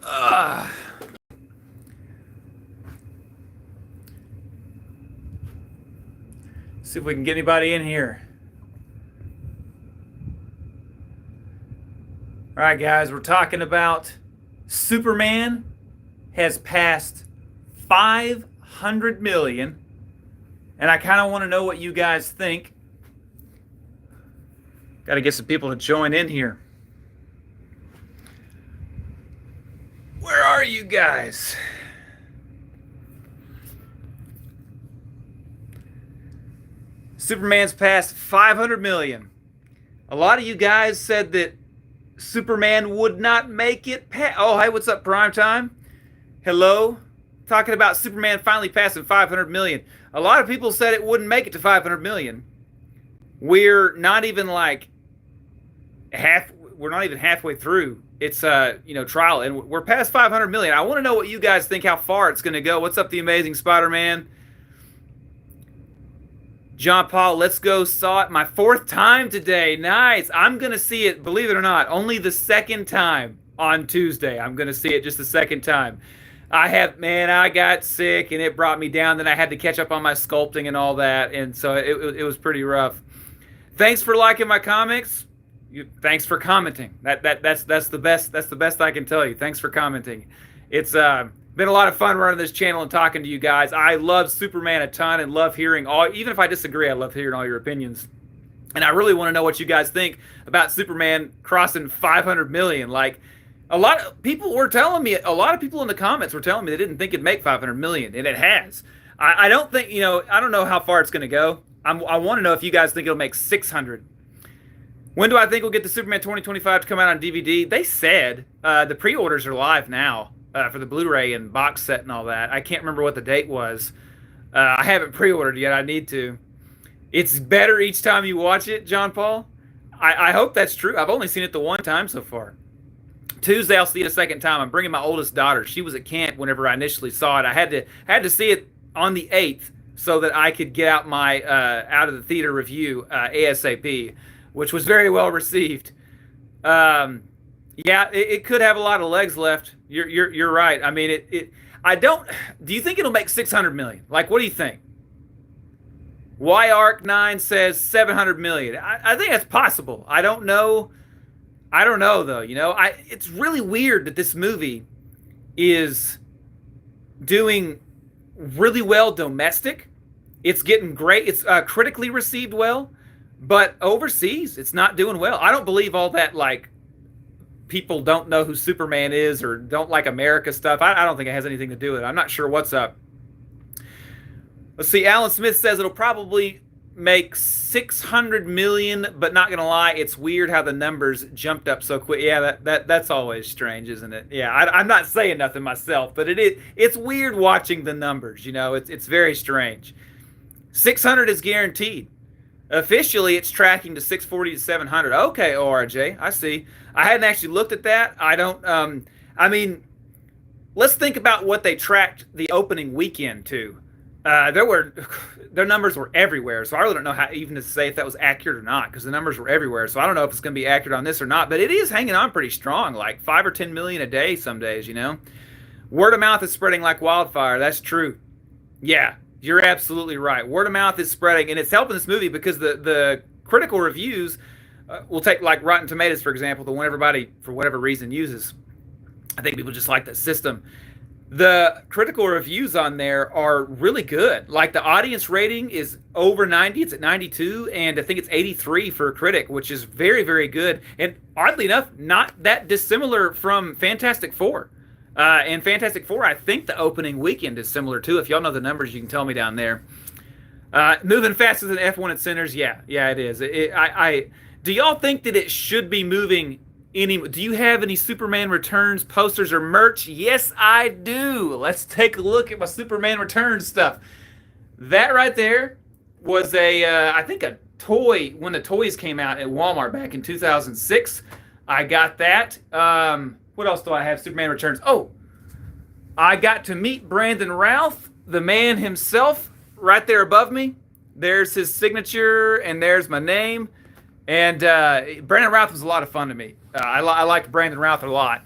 Uh, see if we can get anybody in here. All right, guys, we're talking about Superman has passed 500 million, and I kind of want to know what you guys think. Got to get some people to join in here. Where are you guys? Superman's passed 500 million. A lot of you guys said that Superman would not make it past. Oh, hey, what's up, Primetime? Hello. Talking about Superman finally passing 500 million. A lot of people said it wouldn't make it to 500 million. We're not even like we're not even halfway through its trial, and we're past 500 million. I want to know what you guys think, how far it's going to go. What's up, the Amazing Spider-Man? John Paul, let's go. Saw it my 4th time today. Nice. I'm going to see it, believe it or not, only the 2nd time on Tuesday. I'm going to see it just the 2nd time. I got sick and it brought me down. Then I had to catch up on my sculpting and all that. And so it was pretty rough. Thanks for liking my comics. Thanks for commenting. That's the best I can tell you. Thanks for commenting. It's been a lot of fun running this channel and talking to you guys. I love Superman a ton and love hearing even if I disagree, I love hearing all your opinions. And I really want to know what you guys think about Superman crossing 500 million. Like, a lot of people in the comments were telling me they didn't think it'd make 500 million, and it has. I don't think, I don't know how far it's going to go. I want to know if you guys think it'll make 600. When do I think we'll get the Superman 2025 to come out on DVD? They said the pre-orders are live now for the Blu-ray and box set and all that. I can't remember what the date was. I haven't pre-ordered yet. I need to. It's better each time you watch it, John Paul. I hope that's true. I've only seen it the one time so far. Tuesday, I'll see it a 2nd time. I'm bringing my oldest daughter. She was at camp whenever I initially saw it. I had to see it on the 8th so that I could get out my out of the theater review ASAP, which was very well received. It could have a lot of legs left. You're right. I mean, do you think it'll make 600 million? Like, what do you think? YARC9 says 700 million. I think that's possible. I don't know though. It's really weird that this movie is doing really well domestic. It's getting great. It's critically received well, but overseas it's not doing well. I don't believe all that, like, people don't know who Superman is or don't like America stuff. I don't think it has anything to do with it. I'm not sure what's up. Let's see. Alan Smith says it'll probably make 600 million, but not gonna lie, it's weird how the numbers jumped up so quick. Yeah, that's always strange, isn't it? Yeah, I'm not saying nothing myself, but it's weird watching the numbers. It's very strange. 600 is guaranteed. Officially, it's tracking to 640 to 700. Okay, ORJ, I see. I hadn't actually looked at that. I don't. Let's think about what they tracked the opening weekend to. Their numbers were everywhere, so I really don't know how even to say if that was accurate or not, because the numbers were everywhere. So I don't know if it's going to be accurate on this or not, but it is hanging on pretty strong, like 5 or 10 million a day some days. Word of mouth is spreading like wildfire. That's true. Yeah, you're absolutely right. Word of mouth is spreading, and it's helping this movie because the critical reviews will take, like, Rotten Tomatoes, for example, the one everybody for whatever reason uses. I think people just like that system. The critical reviews on there are really good. Like, the audience rating is over 90. It's at 92, and I think it's 83 for a critic, which is very, very good. And oddly enough, not that dissimilar from Fantastic Four. And Fantastic Four, I think the opening weekend is similar too. If y'all know the numbers, you can tell me down there. Moving faster than F1 at Centers. Yeah, it is. Do y'all think that it should be moving? Do you have any Superman Returns posters or merch? Yes, I do. Let's take a look at my Superman Returns stuff. That right there was I think a toy when the toys came out at Walmart back in 2006. I got that. What else do I have? Superman Returns. Oh, I got to meet Brandon Routh, the man himself, right there above me. There's his signature, and there's my name. And Brandon Routh was a lot of fun to me. I liked Brandon Routh a lot.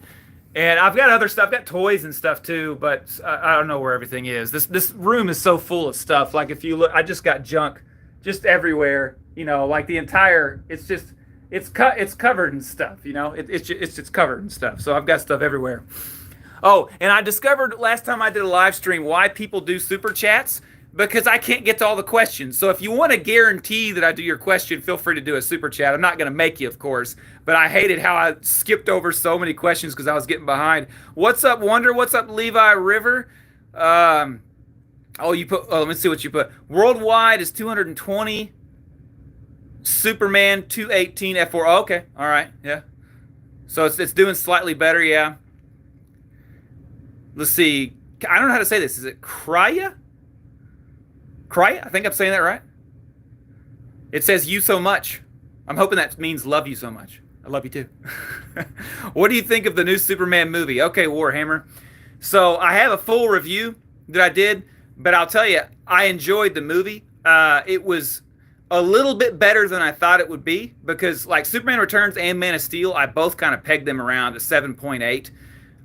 And I've got other stuff. I've got toys and stuff too, but I don't know where everything is. This room is so full of stuff. Like if you look, I just got junk just everywhere. You know, like the entire. It's just it's covered in stuff. You know, it's just covered in stuff. So I've got stuff everywhere. Oh, and I discovered last time I did a live stream why people do super chats, because I can't get to all the questions. So if you want to guarantee that I do your question, feel free to do a super chat. I'm not going to make you, of course, but I hated how I skipped over so many questions because I was getting behind. What's up, Wonder? What's up, Levi River? You put. Oh, let me see what you put. Worldwide is 220. Superman 218 F4. Oh, okay, all right, yeah. So it's doing slightly better, yeah. Let's see. I don't know how to say this. Is it Krya? Krya? I think I'm saying that right. It says you so much. I'm hoping that means love you so much. I love you too. What do you think of the new Superman movie? Okay, Warhammer. So I have a full review that I did, but I'll tell you, I enjoyed the movie. It was a little bit better than I thought it would be, because like Superman Returns and Man of Steel, I both kind of pegged them around a 7.8.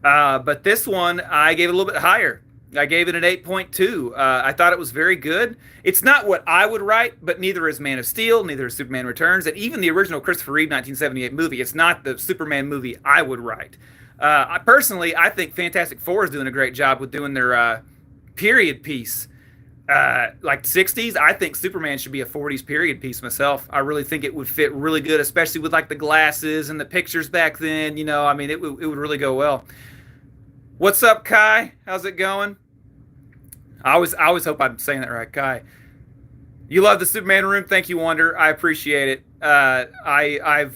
But this one, I gave it a little bit higher. I gave it an 8.2. I thought it was very good. It's not what I would write, but neither is Man of Steel, neither is Superman Returns, and even the original Christopher Reeve 1978 movie. It's not the Superman movie I would write. I think Fantastic Four is doing a great job with doing their period piece. Like 60s, I think Superman should be a 40s period piece myself. I really think it would fit really good, especially with like the glasses and the pictures back then. You know, I mean, it would really go well. What's up, Kai? How's it going? I always hope I'm saying that right, Kai. You love the Superman room. Thank you, Wonder. I appreciate it.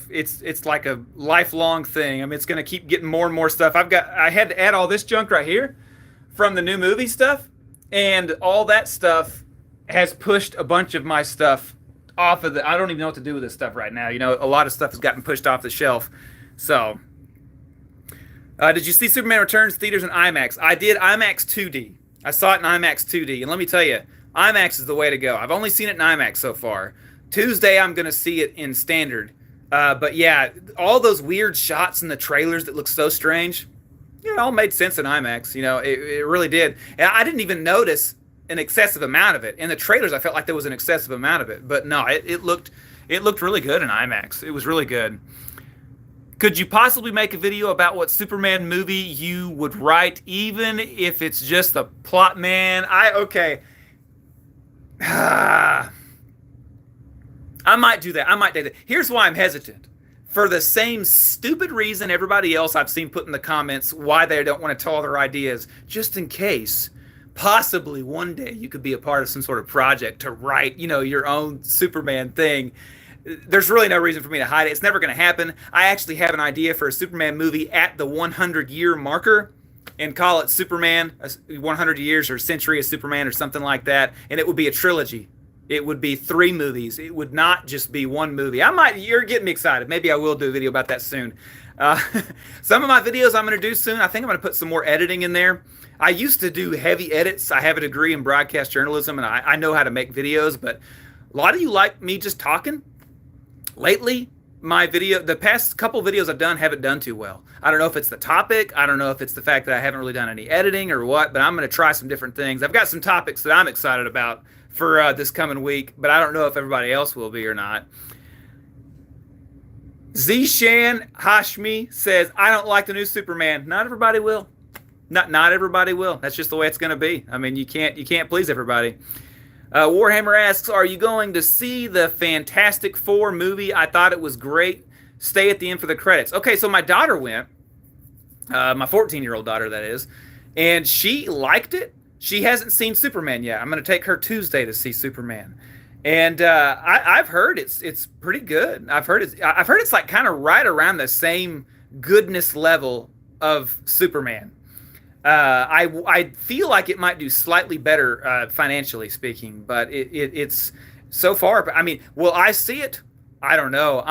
It's like a lifelong thing. I mean, it's going to keep getting more and more stuff. I had to add all this junk right here from the new movie stuff, and all that stuff has pushed a bunch of my stuff off of I don't even know what to do with this stuff right now. You know, a lot of stuff has gotten pushed off the shelf. So, did you see Superman Returns theaters in IMAX? I did IMAX 2D. I saw it in IMAX 2D, and let me tell you, IMAX is the way to go. I've only seen it in IMAX so far. Tuesday, I'm going to see it in standard. But yeah, all those weird shots in the trailers that look so strange, it all made sense in IMAX. You know, it really did. And I didn't even notice an excessive amount of it. In the trailers, I felt like there was an excessive amount of it. But no, it looked really good in IMAX. It was really good. Could you possibly make a video about what Superman movie you would write, even if it's just a plot man? Okay. I might do that. I might do that. Here's why I'm hesitant. For the same stupid reason everybody else I've seen put in the comments why they don't want to tell their ideas, just in case, possibly one day you could be a part of some sort of project to write, you know, your own Superman thing. There's really no reason for me to hide it. It's never going to happen. I actually have an idea for a Superman movie at the 100-year marker and call it Superman, 100 years or Century of Superman or something like that, and it would be a trilogy. It would be 3 movies. It would not just be 1 movie. You're getting me excited. Maybe I will do a video about that soon. Some of my videos I'm going to do soon, I think I'm going to put some more editing in there. I used to do heavy edits. I have a degree in broadcast journalism, and I know how to make videos, but a lot of you like me just talking. Lately, the past couple videos I've done haven't done too well. I don't know if it's the topic. I don't know if it's the fact that I haven't really done any editing or what, but I'm going to try some different things. I've got some topics that I'm excited about for this coming week, but I don't know if everybody else will be or not. Zishan Hashmi says, I don't like the new Superman. Not everybody will. Not everybody will. That's just the way it's going to be. I mean, you can't please everybody. Warhammer asks, are you going to see the Fantastic Four movie? I thought it was great. Stay at the end for the credits. Okay, so my daughter went, my 14-year-old daughter, that is, and she liked it. She hasn't seen Superman yet. I'm going to take her Tuesday to see Superman. And I've heard it's pretty good. I've heard it's like kind of right around the same goodness level of Superman. I feel like it might do slightly better financially speaking, but it's so far. I mean, will I see it? I don't know.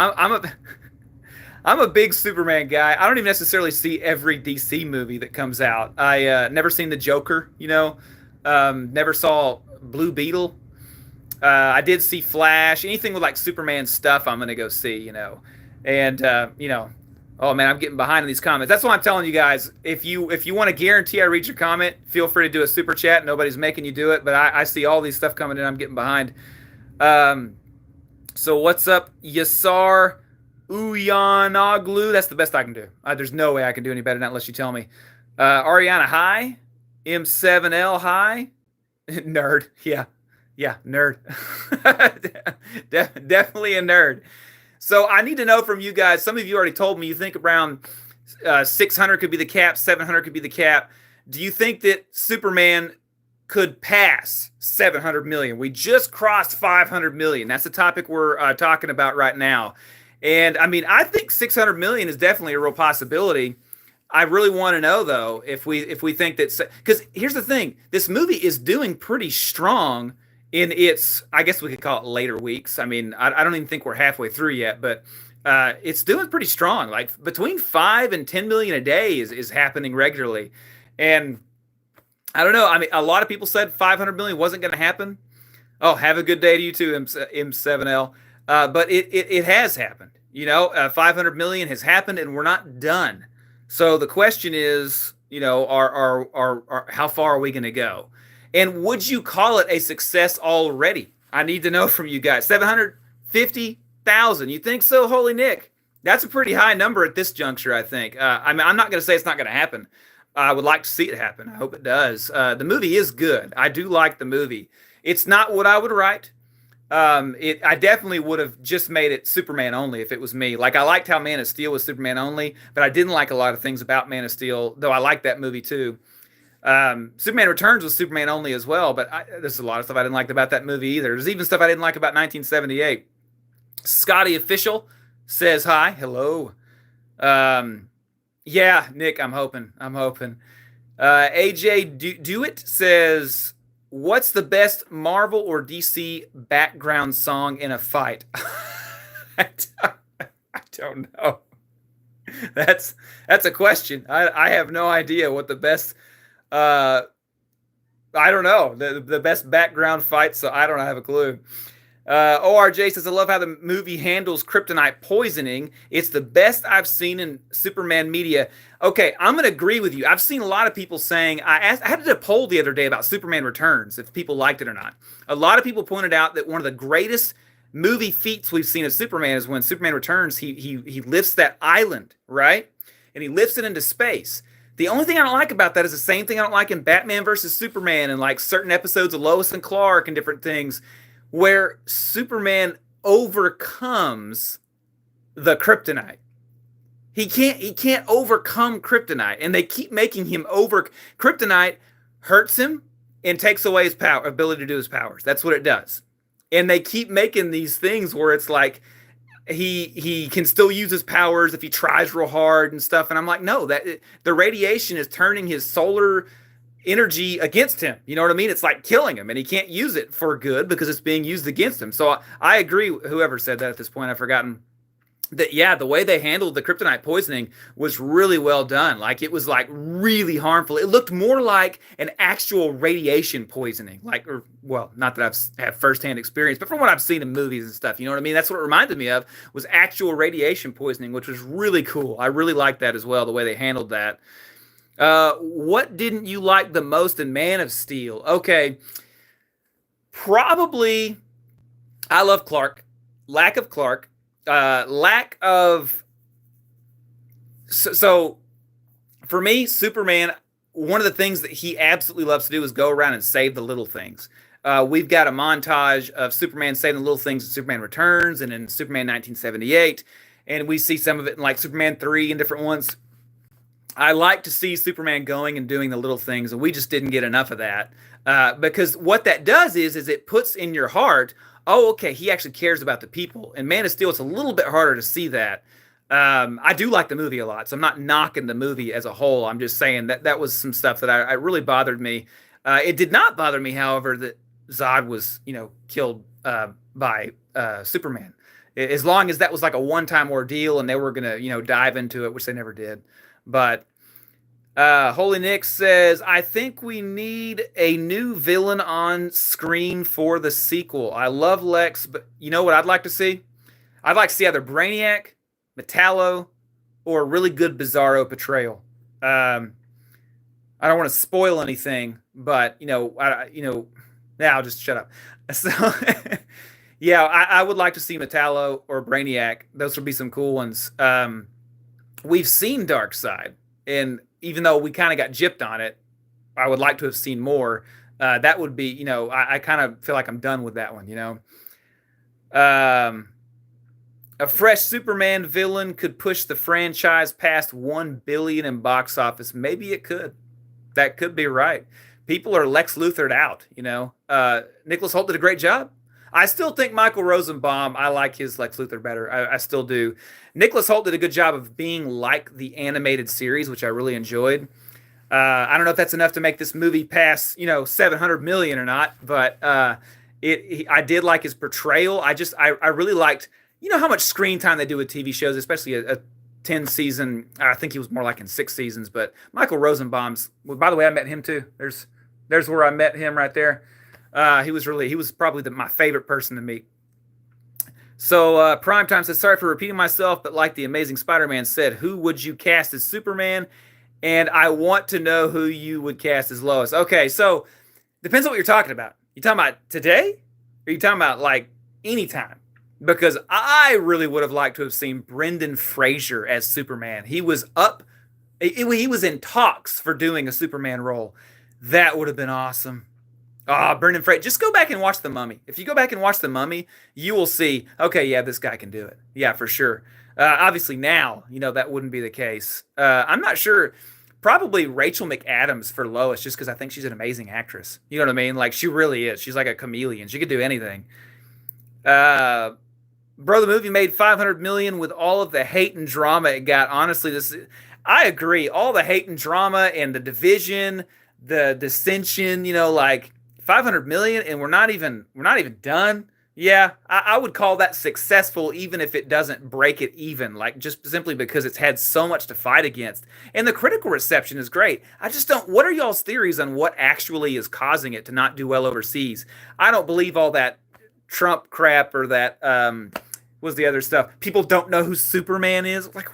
I'm a big Superman guy. I don't even necessarily see every DC movie that comes out. I never seen the Joker. You know, never saw Blue Beetle. I did see Flash. Anything with like Superman stuff, I'm gonna go see. You know, and you know. Oh man, I'm getting behind in these comments. That's why I'm telling you guys. If you want to guarantee I read your comment, feel free to do a super chat. Nobody's making you do it, but I see all these stuff coming in. I'm getting behind. Um, so what's up, Yasar Uyanoglu? That's the best I can do. There's no way I can do any better than that unless you tell me. Ariana, hi. M7L, hi. Nerd. Yeah, nerd. Definitely a nerd. So I need to know from you guys. Some of you already told me you think around 600 could be the cap, 700 could be the cap. Do you think that Superman could pass 700 million? We just crossed 500 million. That's the topic we're talking about right now. And I mean, I think 600 million is definitely a real possibility. I really want to know though if we think that, because here's the thing, this movie is doing pretty strong in its, I guess we could call it later weeks. I mean, I don't even think we're halfway through yet, but it's doing pretty strong. Like between 5 and 10 million a day is happening regularly. And I don't know. I mean, a lot of people said 500 million wasn't going to happen. Oh, have a good day to you too, M7L. But it has happened. 500 million has happened and we're not done. So the question is, are how far are we going to go? And would you call it a success already? I need to know from you guys. 750,000. You think so? Holy Nick. That's a pretty high number at this juncture, I think. I mean, I'm not going to say it's not going to happen. I would like to see it happen. I hope it does. The movie is good. I do like the movie. It's not what I would write. I definitely would have just made it Superman only if it was me. Like, I liked how Man of Steel was Superman only, but I didn't like a lot of things about Man of Steel, though I liked that movie too. Superman Returns was Superman only as well, but there's a lot of stuff I didn't like about that movie either. There's even stuff I didn't like about 1978. Scotty Official says hi. Hello. Yeah, Nick, I'm hoping. AJ Do It says, what's the best Marvel or DC background song in a fight? I don't know. That's a question. I have no idea what the best. I don't know the best background fight. So I don't have a clue. ORJ says, I love how the movie handles kryptonite poisoning. It's the best I've seen in Superman media. Okay, I'm going to agree with you. I've seen a lot of people saying, I had a poll the other day about Superman Returns, if people liked it or not. A lot of people pointed out that one of the greatest movie feats we've seen of Superman is when Superman Returns, he lifts that island, right? And he lifts it into space. The only thing I don't like about that is the same thing I don't like in Batman versus Superman and like certain episodes of Lois and Clark and different things, where Superman overcomes the kryptonite. He can't overcome kryptonite, and they keep making him over. Kryptonite hurts him and takes away his power, ability to do his powers. That's what it does. And they keep making these things where it's like he can still use his powers if he tries real hard and stuff. And I'm like, no, that the radiation is turning his solar energy against him. You know what I mean? It's like killing him, and he can't use it for good because it's being used against him. So I agree. Whoever said that at this point, I've forgotten. That, yeah, the way they handled the kryptonite poisoning was really well done. Like, it was like really harmful. It looked more like an actual radiation poisoning. Like, or, well, not that I've had firsthand experience, but from what I've seen in movies and stuff, you know what I mean? That's what it reminded me of, was actual radiation poisoning, which was really cool. I really liked that as well, the way they handled that. What didn't you like the most in Man of Steel? Okay, probably I love Clark. Lack of Clark. Lack of so for me, Superman, one of the things that he absolutely loves to do is go around and save the little things. We've got a montage of Superman saving the little things in Superman Returns and in Superman 1978, and we see some of it in like Superman 3 and different ones. I like to see Superman going and doing the little things, and we just didn't get enough of that. Because what that does is it puts in your heart, oh, okay, he actually cares about the people. And Man of Steel, it's a little bit harder to see that. I do like the movie a lot, so I'm not knocking the movie as a whole. I'm just saying that was some stuff that I really bothered me. It did not bother me, however, that Zod was, killed by Superman. As long as that was like a one-time ordeal and they were going to, dive into it, which they never did. But Holy Nick says, I think we need a new villain on screen for the sequel. I love Lex, but you know what I'd like to see? I'd like to see either Brainiac, Metallo, or a really good Bizarro portrayal. Um, I don't want to spoil anything, but now I'll just shut up. So, yeah, I would like to see Metallo or Brainiac. Those would be some cool ones. We've seen Darkseid, and even though we kind of got gypped on it, I would like to have seen more. That would be, I kind of feel like I'm done with that one. A fresh Superman villain could push the franchise past 1 billion in box office. Maybe it could. That could be right. People are Lex Luthered out. Nicholas Hoult did a great job. I still think Michael Rosenbaum, I like his Lex Luthor better. I still do. Nicholas Hoult did a good job of being like the animated series, which I really enjoyed. I don't know if that's enough to make this movie pass, 700 million or not, but I did like his portrayal. I really liked, how much screen time they do with TV shows, especially a 10 season. I think he was more like in 6 seasons, but Michael Rosenbaum's, well, by the way, I met him too. There's where I met him right there. He was probably my favorite person to meet. So Primetime says, sorry for repeating myself, but like the Amazing Spider-Man said, who would you cast as Superman? And I want to know who you would cast as Lois. Okay, so depends on what you're talking about. You talking about today? Or you talking about like anytime? Because I really would have liked to have seen Brendan Fraser as Superman. He was he was in talks for doing a Superman role. That would have been awesome. Brendan Fraser. Just go back and watch The Mummy. If you go back and watch The Mummy, you will see, okay, yeah, this guy can do it. Yeah, for sure. Obviously now, that wouldn't be the case. I'm not sure. Probably Rachel McAdams for Lois, just because I think she's an amazing actress. You know what I mean? Like, she really is. She's like a chameleon. She could do anything. Bro, the movie made 500 million with all of the hate and drama it got. Honestly, I agree. All the hate and drama and the division, the dissension, like 500 million, and we're not even done. Yeah, I would call that successful, even if it doesn't break it even, like just simply because it's had so much to fight against. And the critical reception is great. I just don't, what are y'all's theories on what actually is causing it to not do well overseas? I don't believe all that Trump crap or that, was the other stuff. People don't know who Superman is. Like,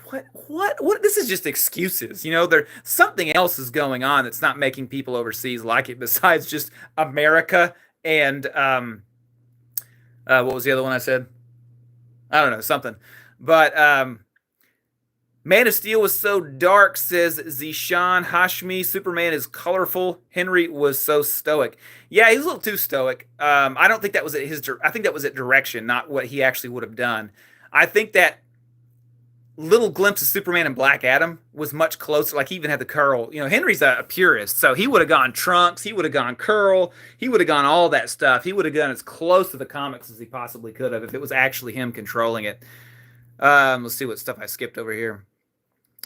what? This is just excuses. There something else is going on that's not making people overseas like it besides just America and, what was the other one I said? I don't know, something. But Man of Steel was so dark, says Zishan Hashmi. Superman is colorful. Henry was so stoic. Yeah, he's a little too stoic. I don't think that was I think that was at direction, not what he actually would have done. I think that little glimpse of Superman and Black Adam was much closer. Like, he even had the curl. Henry's a purist, so he would have gone Trunks, he would have gone curl, he would have gone all that stuff. He would have gone as close to the comics as he possibly could have if it was actually him controlling it. Let's see what stuff I skipped over here.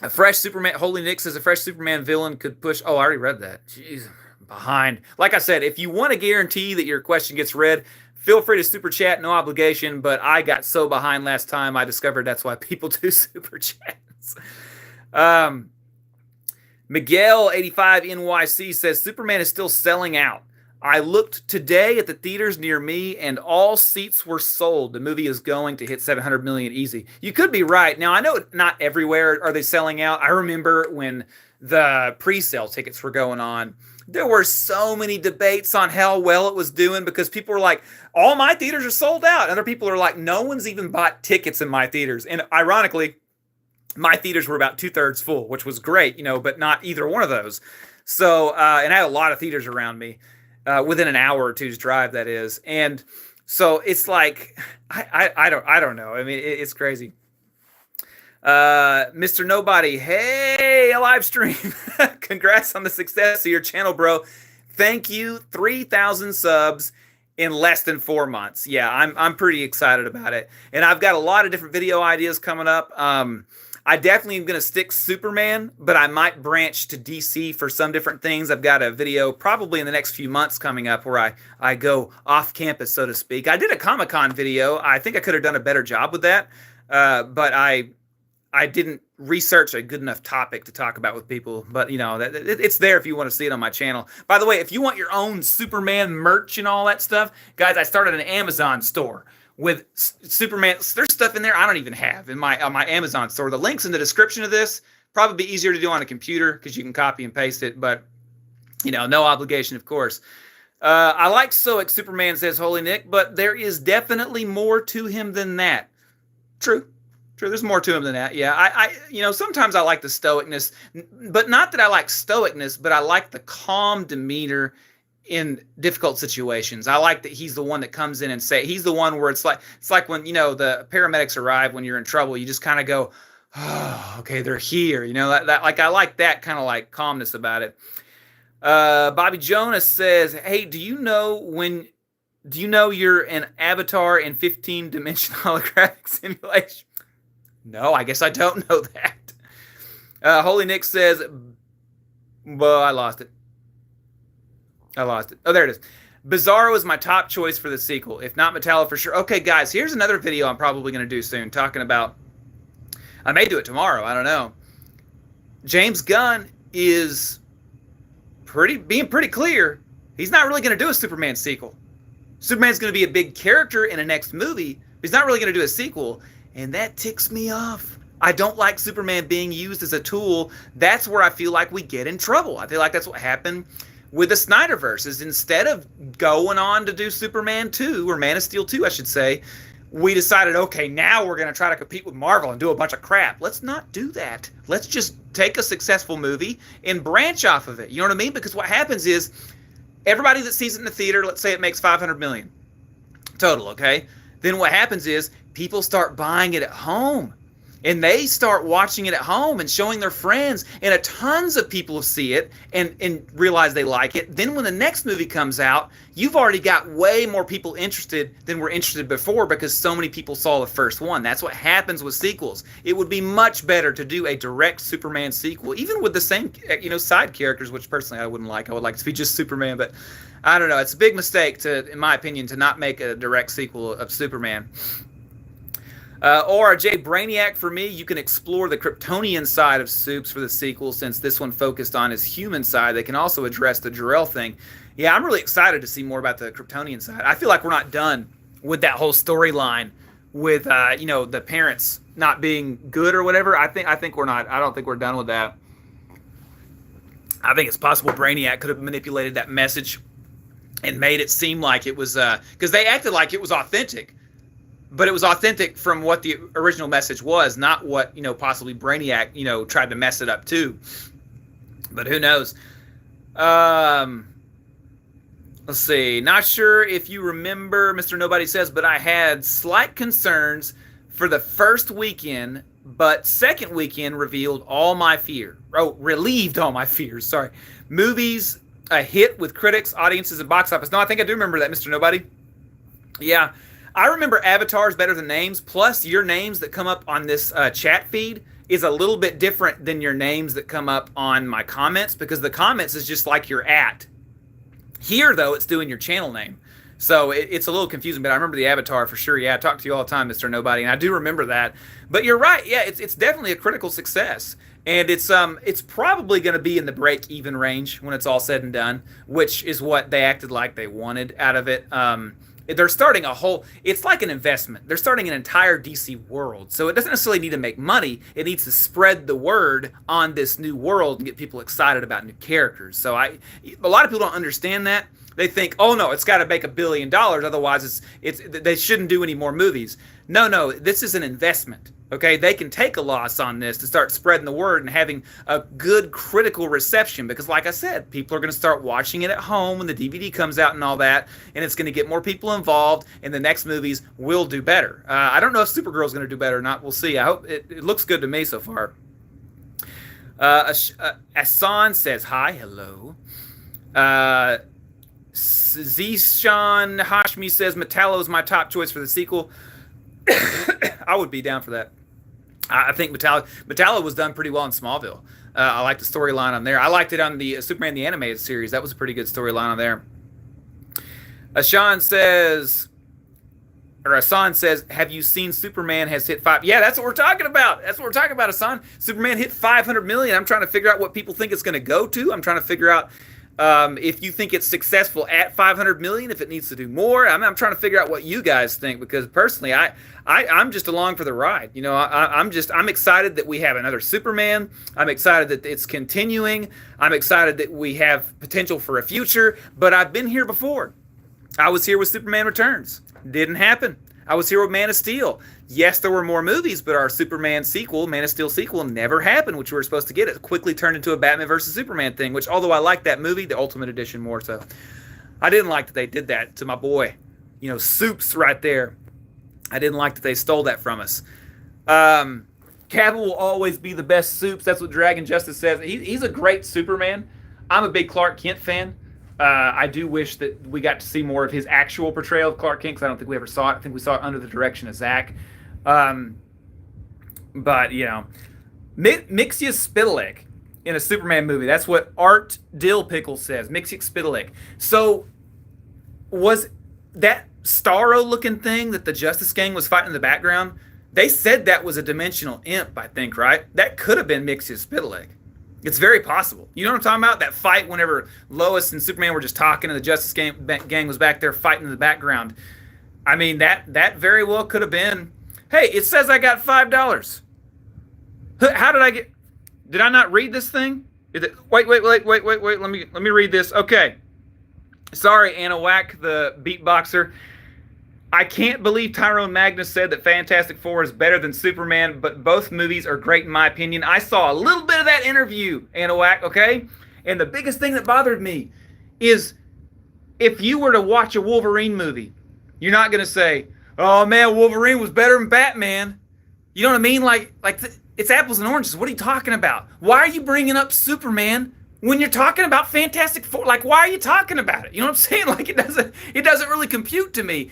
A fresh Superman, Holy Nick says a fresh Superman villain could push. Oh, I already read that. Jeez, I'm behind. Like I said, if you want to guarantee that your question gets read, feel free to super chat, no obligation, but I got so behind last time, I discovered that's why people do super chats. Miguel85 NYC says Superman is still selling out. I looked today at the theaters near me and all seats were sold. The movie is going to hit 700 million easy. You could be right. Now, I know not everywhere are they selling out. I remember when the pre-sale tickets were going on, there were so many debates on how well it was doing because people were like, all my theaters are sold out. Other people are like, no one's even bought tickets in my theaters. And ironically, my theaters were about 2/3 full, which was great, but not either one of those. So, and I had a lot of theaters around me. Within an hour or two's drive, that is. And so it's like, I don't know. I mean, it's crazy. Mr. Nobody, hey, a live stream. Congrats on the success of your channel, bro. Thank you. 3,000 subs in less than 4 months. Yeah, I'm pretty excited about it. And I've got a lot of different video ideas coming up. I definitely am going to stick Superman, but I might branch to DC for some different things. I've got a video probably in the next few months coming up where I go off campus, so to speak. I did a Comic-Con video. I think I could have done a better job with that, but I didn't research a good enough topic to talk about with people. But, it's there if you want to see it on my channel. By the way, if you want your own Superman merch and all that stuff, guys, I started an Amazon store with Superman. There's stuff in there I don't even have in my on my Amazon store. The link's in the description of this. Probably be easier to do on a computer because you can copy and paste it, but no obligation, of course. I like stoic Superman, says Holy Nick, but there is definitely more to him than that. True. There's more to him than that. Yeah, sometimes I like the stoicness, but not that I like stoicness, but I like the calm demeanor in difficult situations. I like that he's the one that comes in and he's the one where it's like when, the paramedics arrive when you're in trouble, you just kind of go, oh, okay, they're here. I like that kind of like calmness about it. Bobby Jonas says, hey, do you know you're an avatar in 15-dimensional holographic simulation? No, I guess I don't know that. Holy Nick says, well, I lost it. Oh, there it is. Bizarro is my top choice for the sequel. If not Metallo, for sure. Okay, guys, here's another video I'm probably going to do soon, talking about, I may do it tomorrow, I don't know. James Gunn is being pretty clear. He's not really going to do a Superman sequel. Superman's going to be a big character in a next movie, but he's not really going to do a sequel. And that ticks me off. I don't like Superman being used as a tool. That's where I feel like we get in trouble. I feel like that's what happened with the Snyderverse. Is instead of going on to do Superman 2, or Man of Steel 2, I should say, we decided, okay, now we're going to try to compete with Marvel and do a bunch of crap. Let's not do that. Let's just take a successful movie and branch off of it. You know what I mean? Because what happens is everybody that sees it in the theater, let's say it makes $500 million total, okay? Then what happens is people start buying it at home, and they start watching it at home and showing their friends, and tons of people see it and realize they like it. Then when the next movie comes out, you've already got way more people interested than were interested before because so many people saw the first one. That's what happens with sequels. It would be much better to do a direct Superman sequel, even with the same side characters, which personally I wouldn't like. I would like to be just Superman, but I don't know. It's a big mistake, in my opinion, to not make a direct sequel of Superman. Or Jay Brainiac, for me, you can explore the Kryptonian side of Supes for the sequel, since this one focused on his human side. They can also address the Jor-El thing. Yeah, I'm really excited to see more about the Kryptonian side. I feel like we're not done with that whole storyline with the parents not being good or whatever. I think we're not. I don't think we're done with that. I think it's possible Brainiac could have manipulated that message and made it seem like it was because they acted like it was authentic. But it was authentic from what the original message was, not what, possibly Brainiac, tried to mess it up too. But who knows? Let's see. Not sure if you remember, Mr. Nobody says, but I had slight concerns for the first weekend, but second weekend relieved all my fears. Sorry. Movies, a hit with critics, audiences, and box office. No, I think I do remember that, Mr. Nobody. Yeah. I remember avatars better than names, plus your names that come up on this chat feed is a little bit different than your names that come up on my comments, because the comments is just like your @ Here, though, it's doing your channel name. So it's a little confusing, but I remember the avatar for sure. Yeah, I talk to you all the time, Mr. Nobody, and I do remember that. But you're right. Yeah, it's definitely a critical success. And it's probably going to be in the break-even range when it's all said and done, which is what they acted like they wanted out of it. They're starting it's like an investment. They're starting an entire DC world. So it doesn't necessarily need to make money. It needs to spread the word on this new world and get people excited about new characters. So a lot of people don't understand that. They think, oh no, it's got to make $1 billion. Otherwise they shouldn't do any more movies. No, this is an investment. Okay, they can take a loss on this to start spreading the word and having a good critical reception, because like I said, people are going to start watching it at home when the DVD comes out and all that, and it's going to get more people involved, and the next movies will do better. I don't know if Supergirl is going to do better or not. We'll see. I hope it looks good to me so far. Asan says, hi, hello. Zishan Hashmi says, Metallo is my top choice for the sequel. I would be down for that. I think Metallo was done pretty well in Smallville. I like the storyline on there. I liked it on the Superman the Animated Series. That was a pretty good storyline on there. Asan says, have you seen Superman has hit 5? Yeah, that's what we're talking about. Asan. Superman hit 500 million. I'm trying to figure out what people think it's going to go to. I'm trying to figure out If you think it's successful at 500 million, if it needs to do more, I'm trying to figure out what you guys think, because personally, I'm just along for the ride. You know, I'm excited that we have another Superman. I'm excited that it's continuing. I'm excited that we have potential for a future. But I've been here before. I was here with Superman Returns. Didn't happen. I was here with Man of Steel. Yes, there were more movies, but our Superman sequel, Man of Steel sequel, never happened, which we were supposed to get. It quickly turned into a Batman versus Superman thing, which, although I liked that movie, the Ultimate Edition more so, I didn't like that they did that to my boy. You know, Soups right there. I didn't like that they stole that from us. Cavill will always be the best Soups. That's what Dragon Justice says. He's a great Superman. I'm a big Clark Kent fan. I do wish that we got to see more of his actual portrayal of Clark Kent, because I don't think we ever saw it. I think we saw it under the direction of Zach. But, you know, Mixia Spitaleg in a Superman movie. That's what Art Dill Pickle says. Mixia Spitaleg. So, was that Starro-looking thing that the Justice Gang was fighting in the background, they said that was a dimensional imp, I think, right? That could have been Mixia Spitaleg. It's very possible. You know what I'm talking about? That fight whenever Lois and Superman were just talking and the Justice Gang was back there fighting in the background. I mean, that very well could have been, hey, it says I got $5. How did I get... Did I not read this thing? Wait. Let me read this. Okay. Sorry, Anna Wack, the beatboxer. I can't believe Tyrone Magnus said that Fantastic Four is better than Superman, but both movies are great in my opinion. I saw a little bit of that interview, Anna Wack, okay? And the biggest thing that bothered me is if you were to watch a Wolverine movie, you're not going to say, oh man, Wolverine was better than Batman. You know what I mean? It's apples and oranges. What are you talking about? Why are you bringing up Superman when you're talking about Fantastic Four? Like, why are you talking about it? You know what I'm saying? Like, it doesn't really compute to me.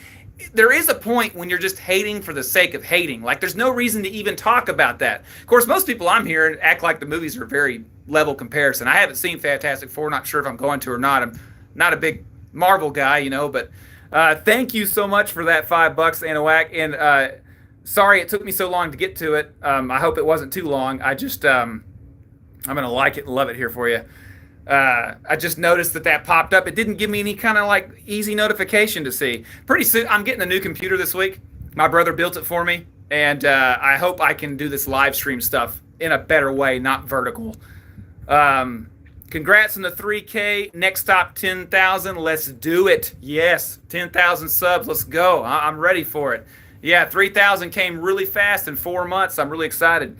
There is a point when you're just hating for the sake of hating. Like, there's no reason to even talk about that. Of course, most people I'm here act like the movies are very level comparison. I haven't seen Fantastic Four. Not sure if I'm going to or not. I'm not a big Marvel guy, you know, but thank you so much for that $5, Anahuac. And sorry it took me so long to get to it. I hope it wasn't too long. I'm going to like it and love it here for you. I just noticed that popped up. It didn't give me any kind of like easy notification to see. Pretty soon, I'm getting a new computer this week. My brother built it for me, and I hope I can do this live stream stuff in a better way, not vertical. Congrats on the 3K. Next stop, 10,000. Let's do it. Yes, 10,000 subs. Let's go. I'm ready for it. Yeah, 3,000 came really fast in 4 months. I'm really excited.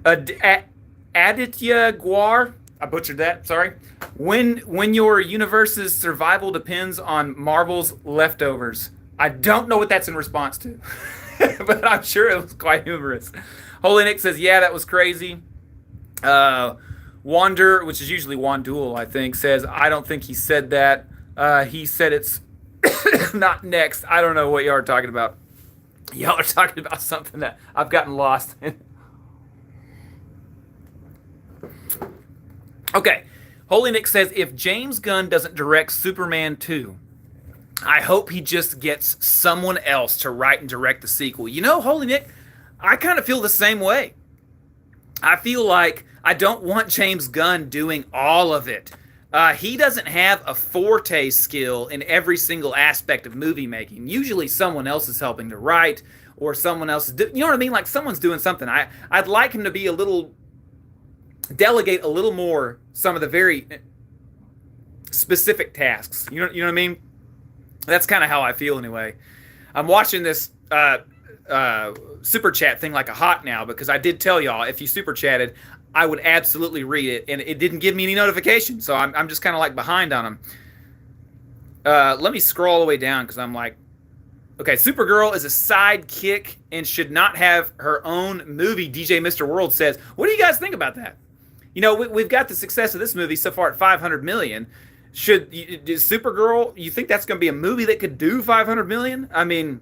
Aditya Guar. I butchered that, sorry. When your universe's survival depends on Marvel's leftovers. I don't know what that's in response to, but I'm sure it was quite humorous. Holy Nick says, yeah, that was crazy. Wander, which is usually Wandul, I think, says, I don't think he said that. He said it's not next. I don't know what y'all are talking about. Y'all are talking about something that I've gotten lost in. Okay, Holy Nick says, if James Gunn doesn't direct Superman 2, I hope he just gets someone else to write and direct the sequel. You know, Holy Nick, I kind of feel the same way. I feel like I don't want James Gunn doing all of it. He doesn't have a forte skill in every single aspect of movie making. Usually someone else is helping to write, or someone else is, you know what I mean? Like someone's doing something. I'd like him to be delegate a little more some of the very specific tasks. You know what I mean? That's kind of how I feel anyway. I'm watching this super chat thing like a hawk now, because I did tell y'all if you super chatted, I would absolutely read it, and it didn't give me any notification, so I'm just kind of like behind on them. Let me scroll all the way down, because I'm like, okay, Supergirl is a sidekick and should not have her own movie, DJ Mr. World says. What do you guys think about that? You know, we've got the success of this movie so far at 500 million. Is Supergirl, you think that's going to be a movie that could do 500 million? I mean,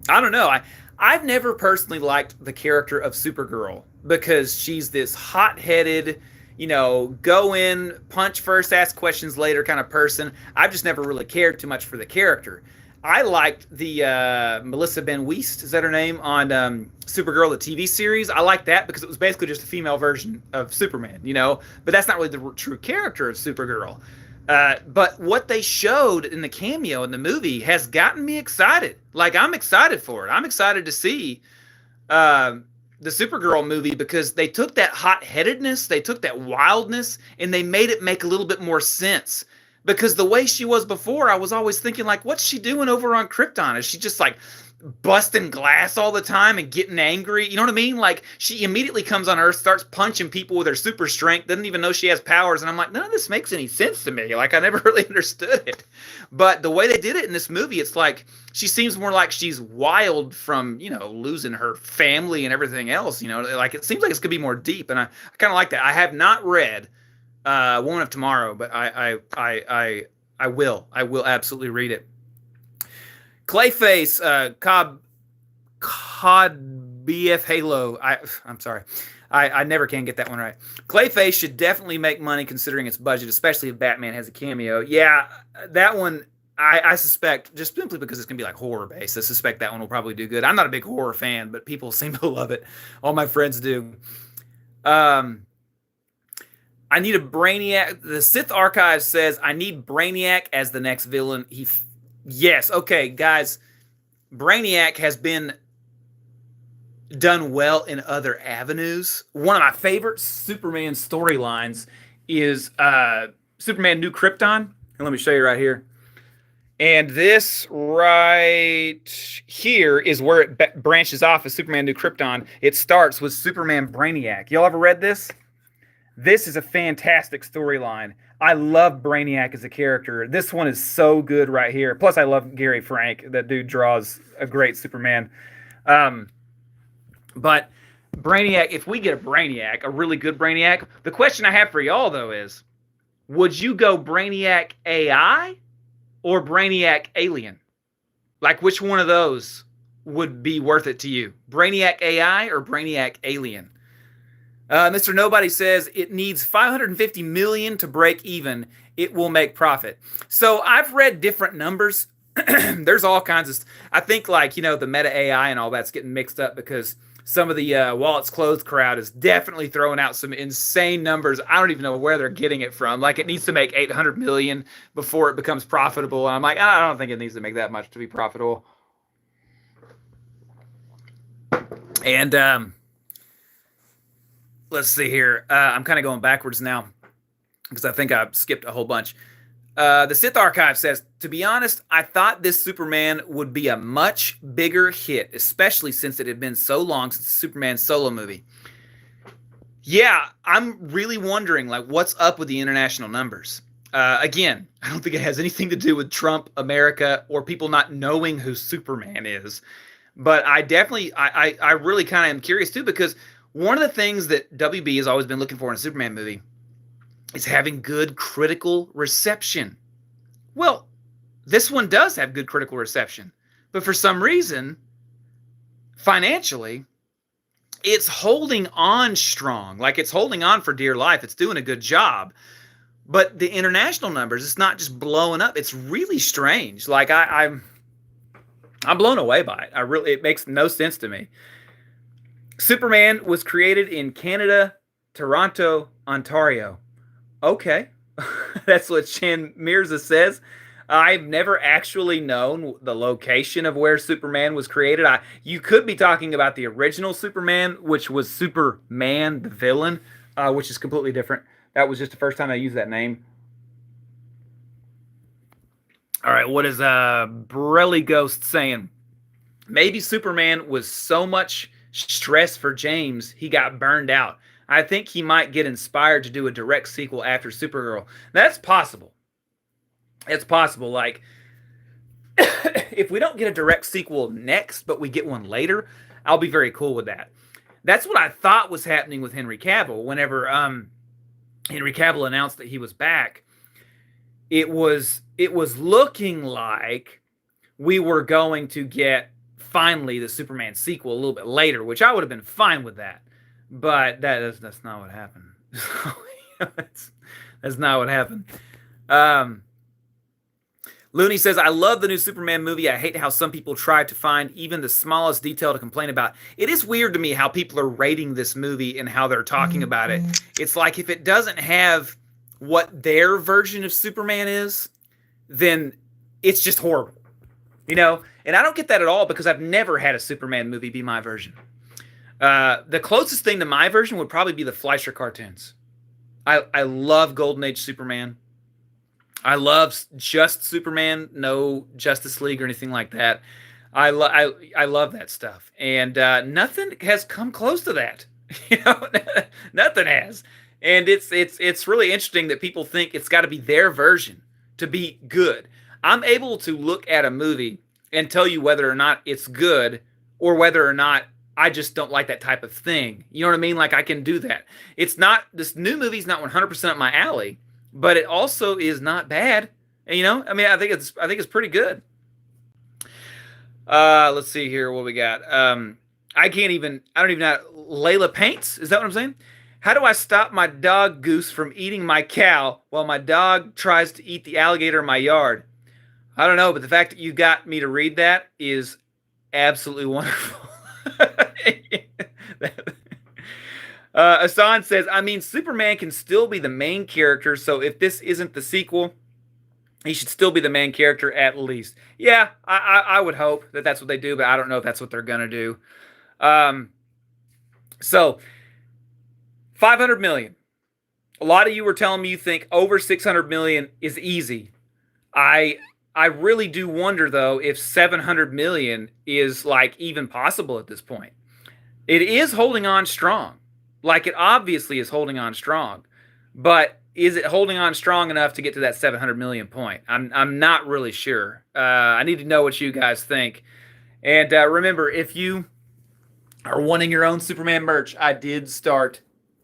I don't know. I've never personally liked the character of Supergirl, because she's this hot-headed, you know, go in, punch first, ask questions later kind of person. I've just never really cared too much for the character. I liked the Melissa Benoist, is that her name, on Supergirl, the TV series. I liked that because it was basically just a female version of Superman, you know? But that's not really the true character of Supergirl. But what they showed in the cameo in the movie has gotten me excited. Like, I'm excited for it. I'm excited to see the Supergirl movie because they took that hot-headedness, they took that wildness, and they made it make a little bit more sense. Because the way she was before, I was always thinking, like, what's she doing over on Krypton? Is she just, like, busting glass all the time and getting angry? You know what I mean? Like, she immediately comes on Earth, starts punching people with her super strength, doesn't even know she has powers. And I'm like, none of this makes any sense to me. Like, I never really understood it. But the way they did it in this movie, it's like she seems more like she's wild from, you know, losing her family and everything else. You know, like, it seems like it's going to be more deep. And I kind of like that. I have not read Woman of Tomorrow, but I will absolutely read it. Clayface, Cod BF Halo. I'm sorry. I never can get that one right. Clayface should definitely make money considering its budget, especially if Batman has a cameo. Yeah, that one I suspect, just simply because it's going to be like horror based, I suspect that one will probably do good. I'm not a big horror fan, but people seem to love it. All my friends do. I need a Brainiac. The Sith Archive says, I need Brainiac as the next villain. Yes, okay, guys. Brainiac has been done well in other avenues. One of my favorite Superman storylines is Superman New Krypton. And let me show you right here. And this right here is where it branches off as Superman New Krypton. It starts with Superman Brainiac. Y'all ever read this? This is a fantastic storyline. I love Brainiac as a character. This one is so good right here. Plus, I love Gary Frank. That dude draws a great Superman. But Brainiac, if we get a Brainiac, a really good Brainiac, the question I have for y'all, though, is, would you go Brainiac AI or Brainiac Alien? Like, which one of those would be worth it to you? Brainiac AI or Brainiac Alien? Mr. Nobody says it needs 550 million to break even. It will make profit. So I've read different numbers. There's all kinds of, I think, like, you know, the meta AI and all that's getting mixed up because some of the While It's Closed crowd is definitely throwing out some insane numbers. I don't even know where they're getting it from. Like, it needs to make 800 million before it becomes profitable. And I'm like, I don't think it needs to make that much to be profitable. And let's see here. I'm kind of going backwards now because I think I skipped a whole bunch. The Sith Archive says, to be honest, I thought this Superman would be a much bigger hit, especially since it had been so long since the Superman solo movie. Yeah, I'm really wondering, like, what's up with the international numbers? Again, I don't think it has anything to do with Trump, America, or people not knowing who Superman is. But I definitely, I really kind of am curious too, because one of the things that WB has always been looking for in a Superman movie is having good critical reception. Well, this one does have good critical reception, but for some reason, financially, it's holding on strong. Like, it's holding on for dear life. It's doing a good job. But the international numbers, it's not just blowing up. It's really strange. Like, I'm blown away by it. It makes no sense to me. Superman was created in Canada, Toronto, Ontario. Okay. That's what Chan Mirza says. I've never actually known the location of where Superman was created. You could be talking about the original Superman, which was Superman, the villain, which is completely different. That was just the first time I used that name. All right, what is Brelly Ghost saying? Maybe Superman was so much stress for James, he got burned out. I think he might get inspired to do a direct sequel after Supergirl. That's possible. It's possible. Like, if we don't get a direct sequel next, but we get one later, I'll be very cool with that. That's what I thought was happening with Henry Cavill. Whenever Henry Cavill announced that he was back, it was looking like we were going to get finally the Superman sequel a little bit later, which I would have been fine with that. But that's not what happened. That's not what happened. Looney says, I love the new Superman movie. I hate how some people try to find even the smallest detail to complain about. It is weird to me how people are rating this movie and how they're talking about it. It's like if it doesn't have what their version of Superman is, then it's just horrible. You know? And I don't get that at all because I've never had a Superman movie be my version. The closest thing to my version would probably be the Fleischer cartoons. I love Golden Age Superman. I love just Superman, no Justice League or anything like that. I love that stuff, and nothing has come close to that. You know, nothing has, and it's really interesting that people think it's got to be their version to be good. I'm able to look at a movie and tell you whether or not it's good or whether or not I just don't like that type of thing. You know what I mean? Like I can do that. It's not, this new movie's not 100% up my alley, but it also is not bad. And, you know, I mean, I think it's pretty good. Let's see here what we got. I don't even know. Layla Paints, is that what I'm saying? How do I stop my dog Goose from eating my cow while my dog tries to eat the alligator in my yard? I don't know, but the fact that you got me to read that is absolutely wonderful. Asan says, I mean, Superman can still be the main character, so if this isn't the sequel, he should still be the main character at least. Yeah, I would hope that that's what they do, but I don't know if that's what they're going to do. So, 500 million. A lot of you were telling me you think over 600 million is easy. I really do wonder, though, if 700 million is, like, even possible at this point. It is holding on strong. Like, it obviously is holding on strong. But is it holding on strong enough to get to that 700 million point? I'm not really sure. I need to know what you guys think. And remember, if you are wanting your own Superman merch, I did start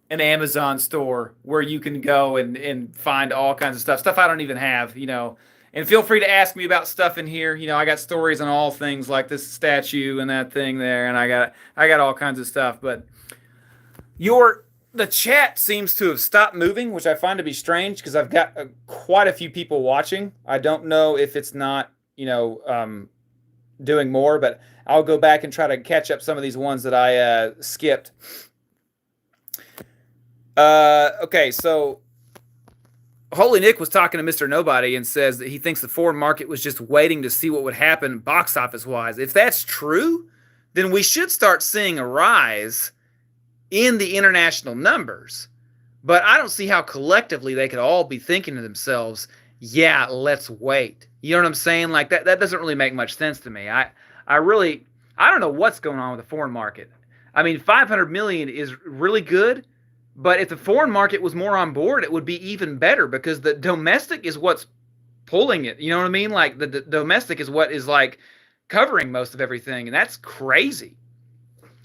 an Amazon store where you can go and find all kinds of stuff I don't even have, you know. And feel free to ask me about stuff in here. You know, I got stories on all things like this statue and that thing there, and I got all kinds of stuff. But the chat seems to have stopped moving, which I find to be strange because I've got quite a few people watching. I don't know if it's not, you know, doing more, but I'll go back and try to catch up some of these ones that I skipped. Okay, so Holy Nick was talking to Mr. Nobody and says that he thinks the foreign market was just waiting to see what would happen box office wise. If that's true, then we should start seeing a rise in the international numbers. But I don't see how collectively they could all be thinking to themselves, yeah, let's wait. You know what I'm saying? Like that doesn't really make much sense to me. I don't know what's going on with the foreign market. I mean, 500 million is really good. But if the foreign market was more on board, it would be even better because the domestic is what's pulling it. You know what I mean? Like the domestic is what is like covering most of everything. And that's crazy.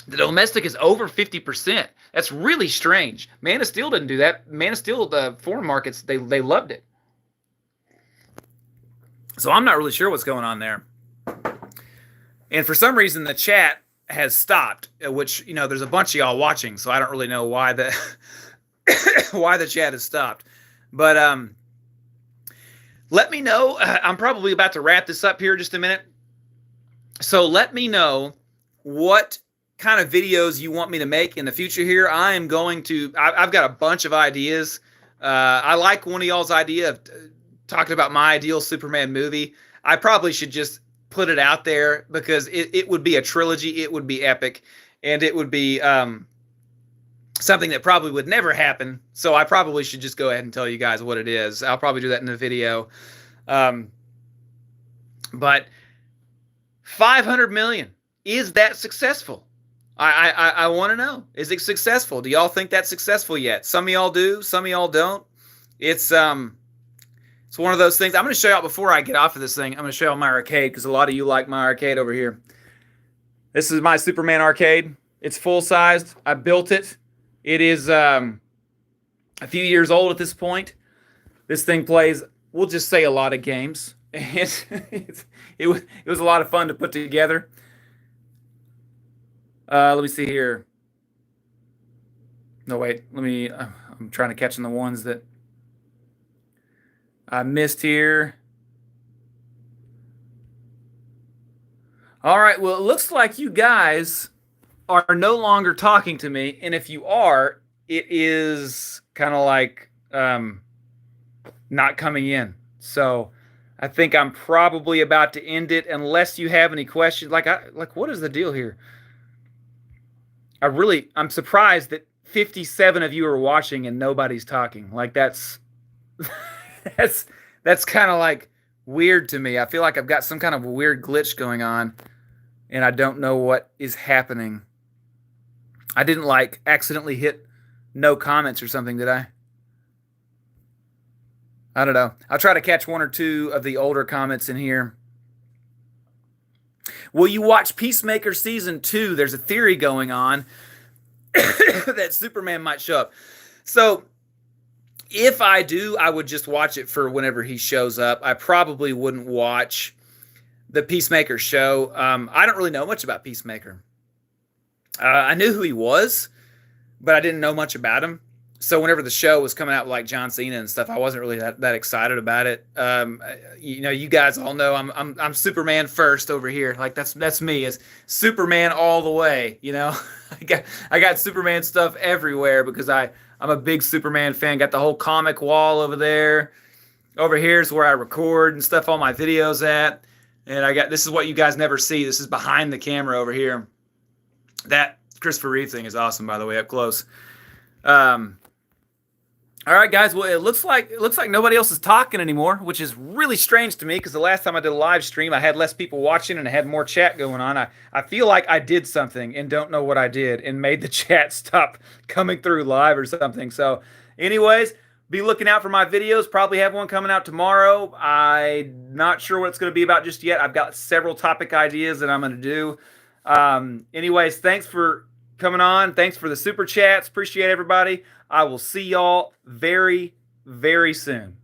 The domestic is over 50%. That's really strange. Man of Steel didn't do that. Man of Steel, the foreign markets, they loved it. So I'm not really sure what's going on there. And for some reason, the chat has stopped, which, you know, there's a bunch of y'all watching, so I don't really know why the why the chat has stopped. But let me know. I'm probably about to wrap this up here in just a minute. So let me know what kind of videos you want me to make in the future here. I've got a bunch of ideas. I like one of y'all's idea of talking about my ideal Superman movie. I probably should just put it out there because it would be a trilogy. It would be epic, and it would be something that probably would never happen. So I probably should just go ahead and tell you guys what it is. I'll probably do that in a video. But 500 million, is that successful? I want to know. Is it successful? Do y'all think that's successful yet? Some of y'all do. Some of y'all don't. It's one of those things. I'm going to show y'all before I get off of this thing. I'm going to show y'all my arcade because a lot of you like my arcade over here. This is my Superman arcade. It's full-sized. I built it. It is a few years old at this point. This thing plays, we'll just say, a lot of games. It was a lot of fun to put together. Let me see here. No, wait. I'm trying to catch the ones that I missed here. All right. Well, it looks like you guys are no longer talking to me, and if you are, it is kind of like not coming in. So I think I'm probably about to end it, unless you have any questions. Like what is the deal here? I'm surprised that 57 of you are watching and nobody's talking. Like that's that's that's kind of like weird to me. I feel like I've got some kind of weird glitch going on, and I don't know what is happening. I didn't like accidentally hit no comments or something, did I? I don't know. I'll try to catch one or two of the older comments in here. Will you watch Peacemaker season 2? There's a theory going on that Superman might show up. So if I do, I would just watch it for whenever he shows up. I probably wouldn't watch the Peacemaker show. I don't really know much about Peacemaker. I knew who he was, but I didn't know much about him. So whenever the show was coming out with like John Cena and stuff, I wasn't really that excited about it. You guys all know I'm Superman first over here. Like that's me, as Superman all the way. I got Superman stuff everywhere because I'm a big Superman fan. Got the whole comic wall over there. Over here is where I record and stuff, all my videos at. And this is what you guys never see. This is behind the camera over here. That Christopher Reeve thing is awesome, by the way, up close. All right, guys. Well, it looks like nobody else is talking anymore, which is really strange to me because the last time I did a live stream, I had less people watching and I had more chat going on. I feel like I did something and don't know what I did and made the chat stop coming through live or something. So, anyways, be looking out for my videos. Probably have one coming out tomorrow. I'm not sure what it's going to be about just yet. I've got several topic ideas that I'm going to do. Anyways, thanks for coming on. Thanks for the super chats. Appreciate everybody. I will see y'all very, very soon.